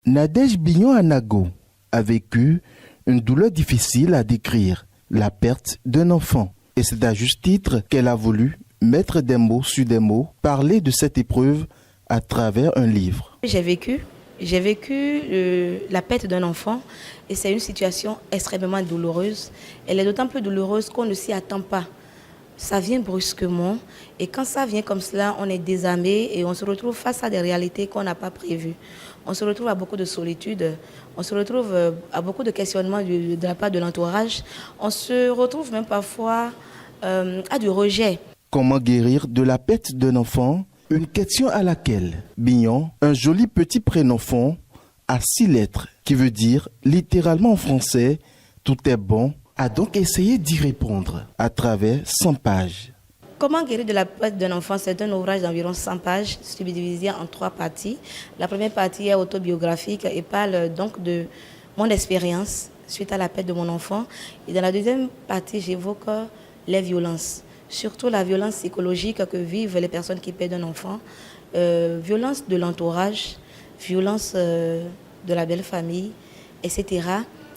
Nadège Bignon-Anago a vécu une douleur difficile à décrire, la perte d'un enfant. Et c'est à juste titre qu'elle a voulu mettre des mots sur des mots, parler de cette épreuve à travers un livre. J'ai vécu la perte d'un enfant et c'est une situation extrêmement douloureuse. Elle est d'autant plus douloureuse qu'on ne s'y attend pas. Ça vient brusquement et quand ça vient comme cela, on est désarmé et on se retrouve face à des réalités qu'on n'a pas prévues. On se retrouve à beaucoup de solitude, on se retrouve à beaucoup de questionnements de la part de l'entourage. On se retrouve même parfois à du rejet. Comment guérir de la perte d'un enfant? Une question à laquelle Bignon, un joli petit prénom fond, à 6 lettres, qui veut dire littéralement en français « tout est bon », a donc essayé d'y répondre à travers 100 pages. Comment guérir de la perte d'un enfant? C'est un ouvrage d'environ 100 pages, subdivisé en 3 parties. La première partie est autobiographique et parle donc de mon expérience suite à la perte de mon enfant. Et dans la deuxième partie, j'évoque les violences, surtout la violence psychologique que vivent les personnes qui perdent un enfant, violence de l'entourage, violence de la belle famille, etc.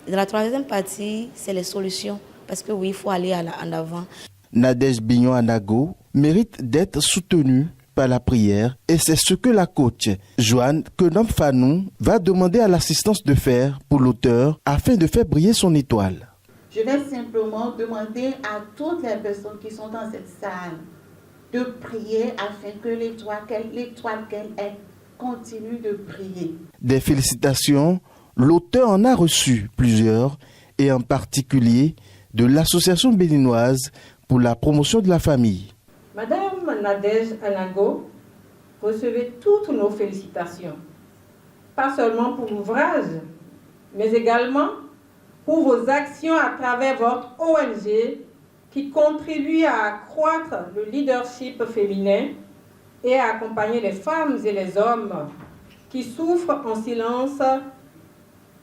Et dans la troisième partie, c'est les solutions, parce que oui, il faut aller en avant. Nadège Bignon-Anago mérite d'être soutenue par la prière et c'est ce que la coach Joanne Kenom-Fanou va demander à l'assistance de faire pour l'auteur afin de faire briller son étoile. Je vais simplement demander à toutes les personnes qui sont dans cette salle de prier afin que l'étoile qu'elle est continue de briller. Des félicitations, l'auteur en a reçu plusieurs et en particulier de l'association béninoise pour la promotion de la famille. Madame Nadège Anago, recevez toutes nos félicitations, pas seulement pour l'ouvrage, mais également pour vos actions à travers votre ONG qui contribue à accroître le leadership féminin et à accompagner les femmes et les hommes qui souffrent en silence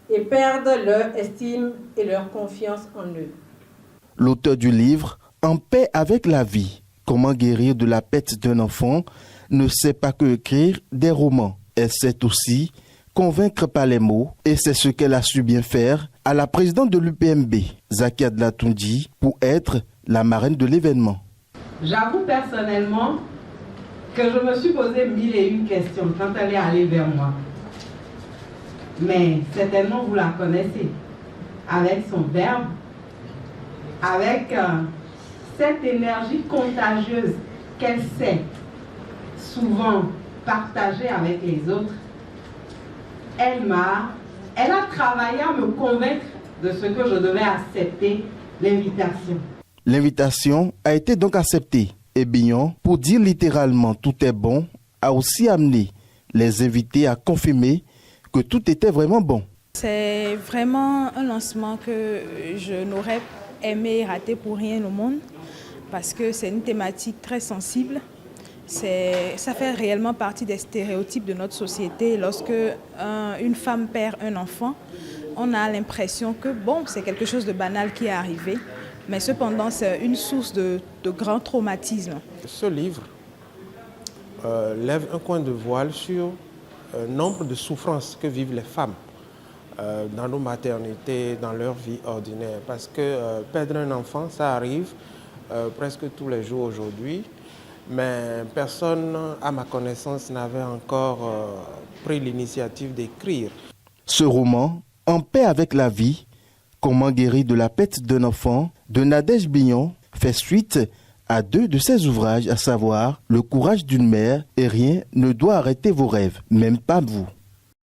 et perdent leur estime et leur confiance en eux. L'auteur du livre « En paix avec la vie, comment guérir de la perte d'un enfant » ne sait pas que écrire des romans. Elle sait aussi convaincre par les mots et c'est ce qu'elle a su bien faire à la présidente de l'UPMB, Zakia Dlatoundi, pour être la marraine de l'événement. J'avoue personnellement que je me suis posé 1001 questions quand elle est allée vers moi. Mais certainement vous la connaissez, avec son verbe, avec cette énergie contagieuse qu'elle sait souvent partager avec les autres. Elle a travaillé à me convaincre de ce que je devais accepter l'invitation. L'invitation a été donc acceptée et Bignon, pour dire littéralement tout est bon, a aussi amené les invités à confirmer que tout était vraiment bon. C'est vraiment un lancement que je n'aurais aimé rater pour rien au monde parce que c'est une thématique très sensible. Ça fait réellement partie des stéréotypes de notre société. Lorsque une femme perd un enfant, on a l'impression que bon, c'est quelque chose de banal qui est arrivé, mais cependant c'est une source de grand traumatisme. Ce livre lève un coin de voile sur nombre de souffrances que vivent les femmes dans nos maternités, dans leur vie ordinaire. Parce que perdre un enfant, ça arrive presque tous les jours aujourd'hui. Mais personne, à ma connaissance, n'avait encore pris l'initiative d'écrire. Ce roman, En paix avec la vie, comment guérir de la perte d'un enfant, de Nadège Bignon, fait suite à 2 de ses ouvrages, à savoir Le courage d'une mère et Rien ne doit arrêter vos rêves, même pas vous.